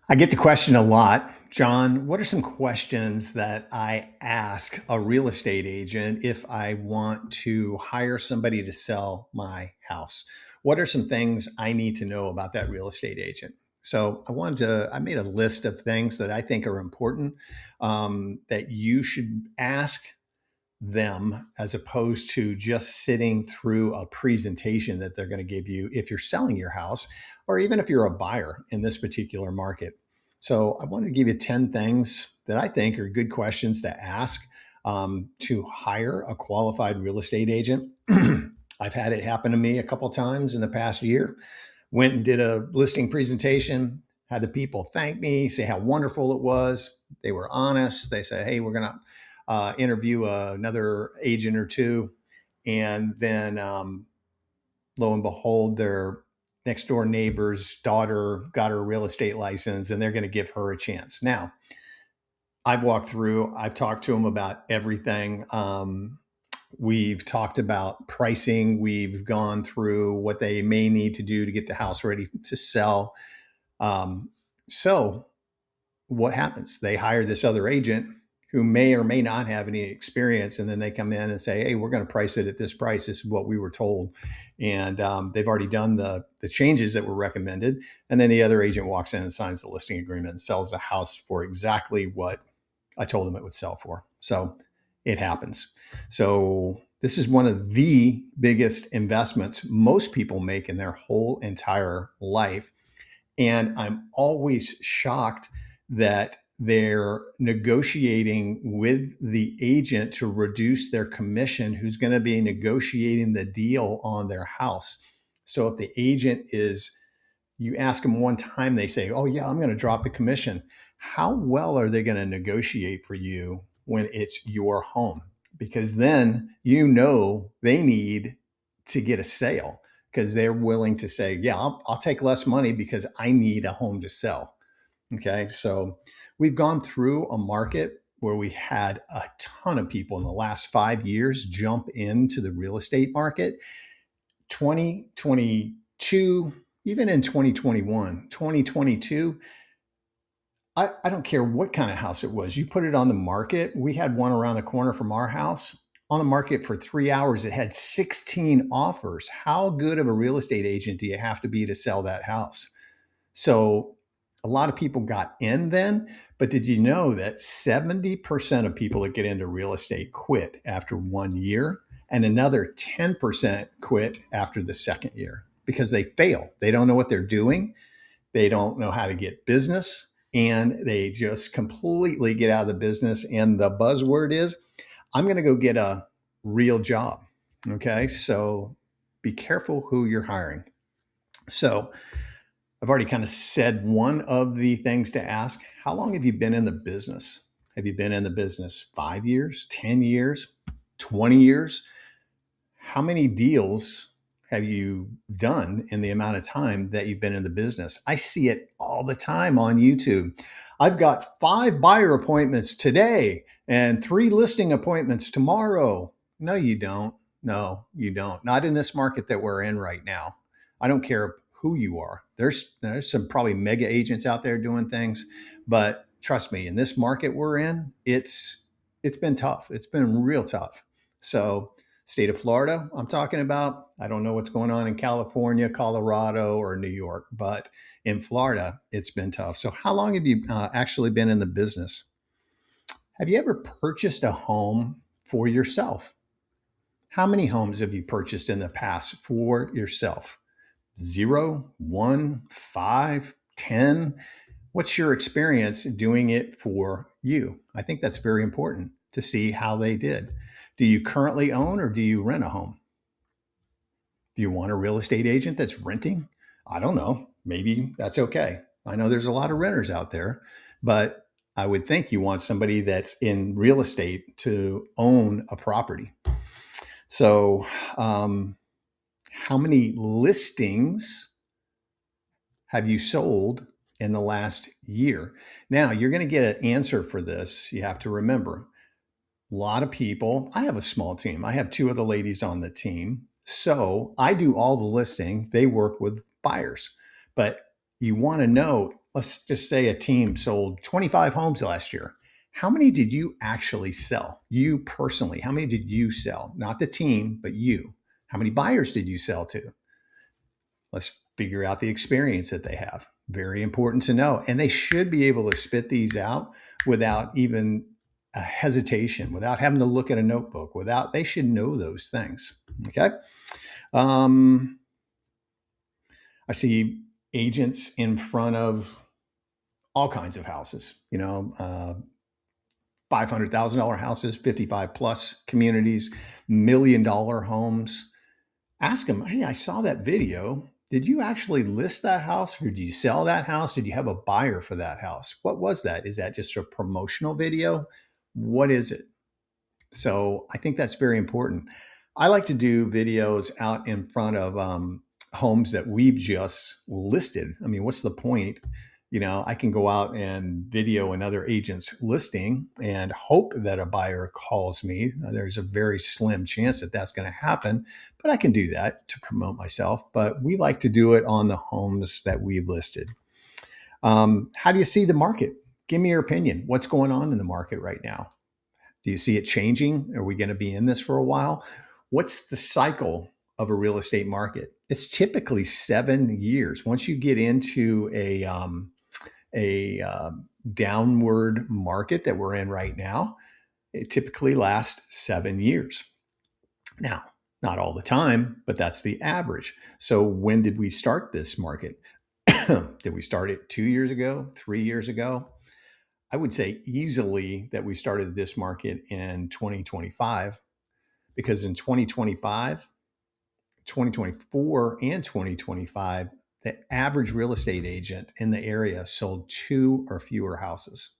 I get the question a lot, John. What are some questions that I ask a real estate agent if I want to hire somebody to sell my house? What are some things I need to know about that real estate agent? I made a list of things that I think are important that you should ask them as opposed to just sitting through a presentation that they're going to give you if you're selling your house or even if you're a buyer in this particular market. So I wanted to give you 10 things that I think are good questions to ask to hire a qualified real estate agent. I've had it happen to me a couple of times in the past year. Went and did a listing presentation, had the people thank me, say how wonderful it was. They were honest. They said, hey, we're going to interview another agent or two. And then lo and behold, their next door neighbor's daughter got her real estate license and they're going to give her a chance. Now, I've talked to them about everything. We've talked about pricing. We've gone through what they may need to do to get the house ready to sell. Um, so, what happens? They hire this other agent who may or may not have any experience, and then they come in and say, "Hey, we're going to price it at this price. This is what we were told," and they've already done the changes that were recommended. And then the other agent walks in and signs the listing agreement and sells the house for exactly what I told them it would sell for. So it happens. So this is one of the biggest investments most people make in their whole entire life. And I'm always shocked that they're negotiating with the agent to reduce their commission, who's going to be negotiating the deal on their house. So if the agent is, you ask them one time, they say, oh, yeah, I'm going to drop the commission. How well are they going to negotiate for you when it's your home? Because then you know they need to get a sale because they're willing to say, yeah, I'll take less money because I need a home to sell. Okay. So we've gone through a market where we had a ton of people in the last 5 years jump into the real estate market. 2022, even in 2021, 2022, I don't care what kind of house it was. You put it on the market. We had one around the corner from our house on the market for 3 hours. It had 16 offers. How good of a real estate agent do you have to be to sell that house? So a lot of people got in then, but did you know that 70% of people that get into real estate quit after 1 year and another 10% quit after the second year because they fail? They don't know what they're doing. They don't know how to get business and they just completely get out of the business. And the buzzword is, I'm going to go get a real job. Okay. So be careful who you're hiring. So I've already kind of said one of the things to ask. How long have you been in the business? Have you been in the business 5 years, 10 years, 20 years? How many deals have you done in the amount of time that you've been in the business? I see it all the time on YouTube. I've got 5 buyer appointments today and 3 listing appointments tomorrow. No, you don't. No, you don't. Not in this market that we're in right now. I don't care who you are. There's some probably mega agents out there doing things, but trust me, in this market we're in, it's been tough. It's been real tough. So state of Florida, I'm talking about. I don't know what's going on in California, Colorado, or New York, but in Florida, it's been tough. So, how long have you actually been in the business? Have you ever purchased a home for yourself? How many homes have you purchased in the past for yourself? Zero, one, five, 10? What's your experience doing it for you? I think that's very important to see how they did. Do you currently own or do you rent a home? Do you want a real estate agent that's renting? I don't know. Maybe that's okay. I know there's a lot of renters out there, but I would think you want somebody that's in real estate to own a property. So, how many listings have you sold in the last year? Now, you're going to get an answer for this. You have to remember a lot of people. I have a small team. I have 2 of the ladies on the team. So I do all the listing. They work with buyers. But you want to know let's just say a team sold 25 homes last year. How many did you actually sell? You personally, how many did you sell? Not the team, but you. How many buyers did you sell to? Let's figure out the experience that they have. Very important to know. And they should be able to spit these out without even a hesitation, without having to look at a notebook, they should know those things. Okay. Um, I see agents in front of all kinds of houses, $500,000 houses, 55 plus communities, $1 million homes. Ask them, hey, I saw that video. Did you actually list that house or did you sell that house? Did you have a buyer for that house? What was that? Is that just a promotional video? What is it? So I think that's very important. I like to do videos out in front of homes that we've just listed. I mean, what's the point? I can go out and video another agent's listing and hope that a buyer calls me. There's a very slim chance that that's going to happen, but I can do that to promote myself. But we like to do it on the homes that we've listed. How do you see the market? Give me your opinion. What's going on in the market right now? Do you see it changing? Are we going to be in this for a while? What's the cycle of a real estate market? It's typically 7 years. Once you get into a downward market that we're in right now, it typically lasts 7 years. Now, not all the time, but that's the average. So when did we start this market? Did we start it 2 years ago, 3 years ago? I would say easily that we started this market in 2025, because in 2025, 2024, and 2025, the average real estate agent in the area sold 2 or fewer houses.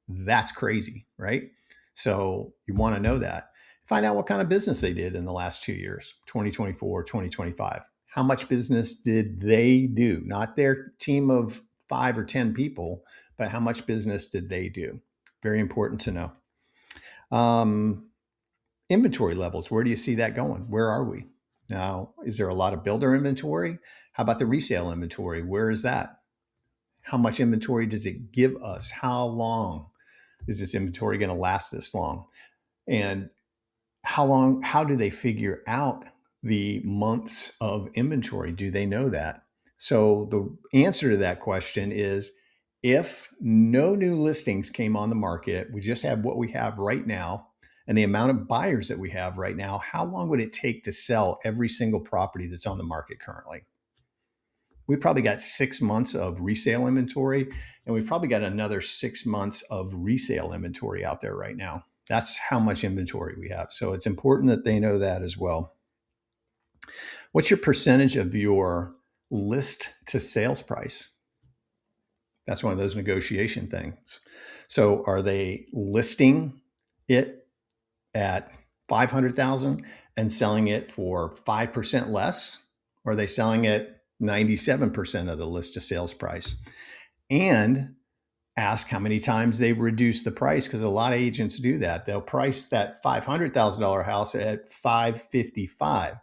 That's crazy, right? So you want to know that. Find out what kind of business they did in the last 2 years, 2024, 2025. How much business did they do? Not their team of 5 or 10 people, but how much business did they do? Very important to know. Inventory levels, where do you see that going? Where are we? Now, is there a lot of builder inventory? How about the resale inventory? Where is that? How much inventory does it give us? How long is this inventory going to last this long? And how do they figure out the months of inventory? Do they know that? So the answer to that question is, if no new listings came on the market, we just have what we have right now, and the amount of buyers that we have right now, how long would it take to sell every single property that's on the market currently? We probably got 6 months of resale inventory, and we've probably got another 6 months of resale inventory out there right now. That's how much inventory we have. So it's important that they know that as well. What's your percentage of your list to sales price? That's one of those negotiation things. So are they listing it at 500,000 and selling it for 5% less? Or are they selling it 97% of the list to sales price? And ask how many times they reduce the price, because a lot of agents do that. They'll price that $500,000 house at $555,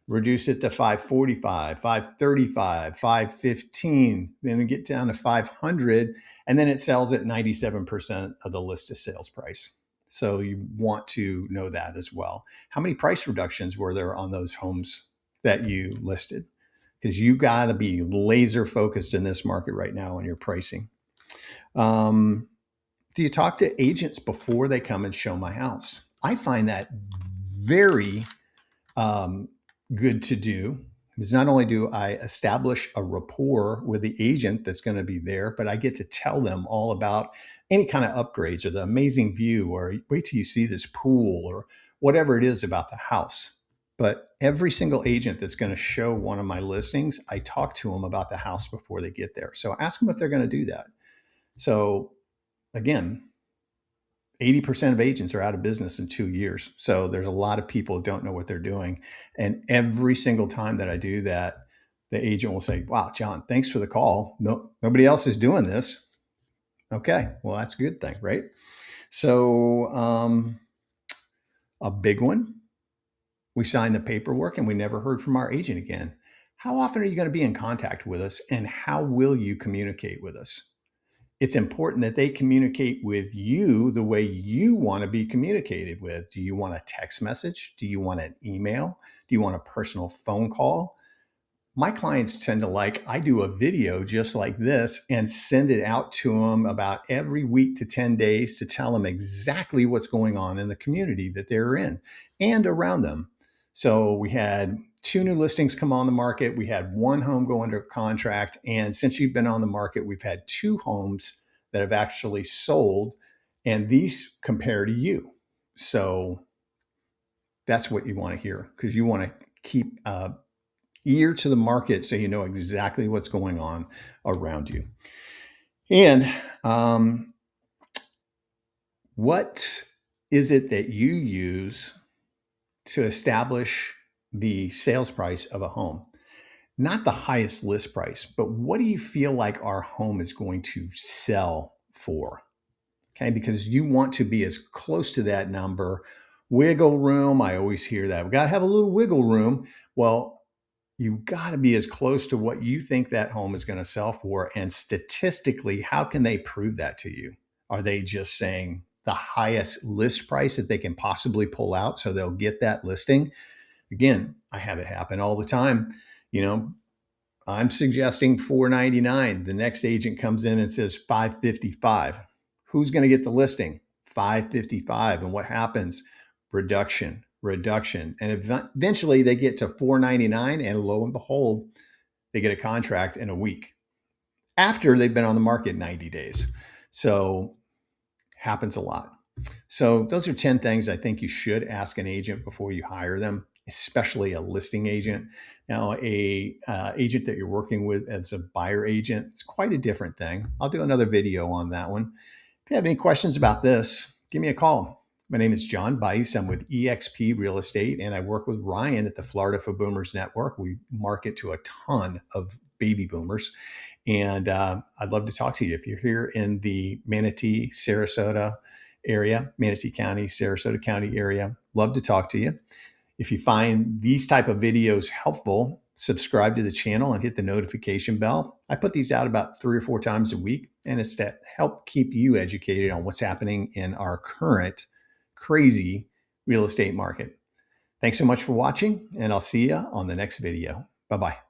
reduce it to $545, $535, $515, then get down to $500, and then it sells at 97% of the list of sales price. So you want to know that as well. How many price reductions were there on those homes that you listed? Because you got to be laser focused in this market right now on your pricing. Do you talk to agents before they come and show my house? I find that very good to do, because not only do I establish a rapport with the agent that's going to be there, but I get to tell them all about any kind of upgrades or the amazing view, or wait till you see this pool, or whatever it is about the house. But every single agent that's going to show one of my listings, I talk to them about the house before they get there. So ask them if they're going to do that. So again, 80% of agents are out of business in 2 years. So there's a lot of people who don't know what they're doing. And every single time that I do that, the agent will say, wow, John, thanks for the call. No, nobody else is doing this. Okay, well, that's a good thing, right? So a big one, we signed the paperwork and we never heard from our agent again. How often are you going to be in contact with us, and how will you communicate with us? It's important that they communicate with you the way you want to be communicated with. Do you want a text message? Do you want an email? Do you want a personal phone call? My clients tend to like, I do a video just like this and send it out to them about every week to 10 days to tell them exactly what's going on in the community that they're in and around them. So we had 2 new listings come on the market. We had 1 home go under contract. And since you've been on the market, we've had 2 homes that have actually sold. And these compare to you. So that's what you want to hear, because you want to keep ear to the market so you know exactly what's going on around you. And what is it that you use to establish the sales price of a home? Not the highest list price, but what do you feel like our home is going to sell for? Okay, because you want to be as close to that number. Wiggle room, I always hear that. We got to have a little wiggle room. Well, you got to be as close to what you think that home is going to sell for. And statistically, how can they prove that to you? Are they just saying the highest list price that they can possibly pull out so they'll get that listing? Again, I have it happen all the time. You know, I'm suggesting $499. The next agent comes in and says $555. Who's going to get the listing? $555. And what happens? Reduction. And eventually they get to $499, and lo and behold, they get a contract in a week after they've been on the market 90 days. So happens a lot. So those are 10 things I think you should ask an agent before you hire them, especially a listing agent. Now, a agent that you're working with as a buyer agent, it's quite a different thing. I'll do another video on that one. If you have any questions about this, give me a call. My name is John Bice. I'm with eXp Real Estate, and I work with Ryan at the Florida for Boomers Network. We market to a ton of baby boomers. And I'd love to talk to you. If you're here in the Manatee, Sarasota area, Manatee County, Sarasota County area, love to talk to you. If you find these type of videos helpful, subscribe to the channel and hit the notification bell. I put these out about 3 or 4 times a week, and it's to help keep you educated on what's happening in our current crazy real estate market. Thanks so much for watching, and I'll see you on the next video. Bye-bye.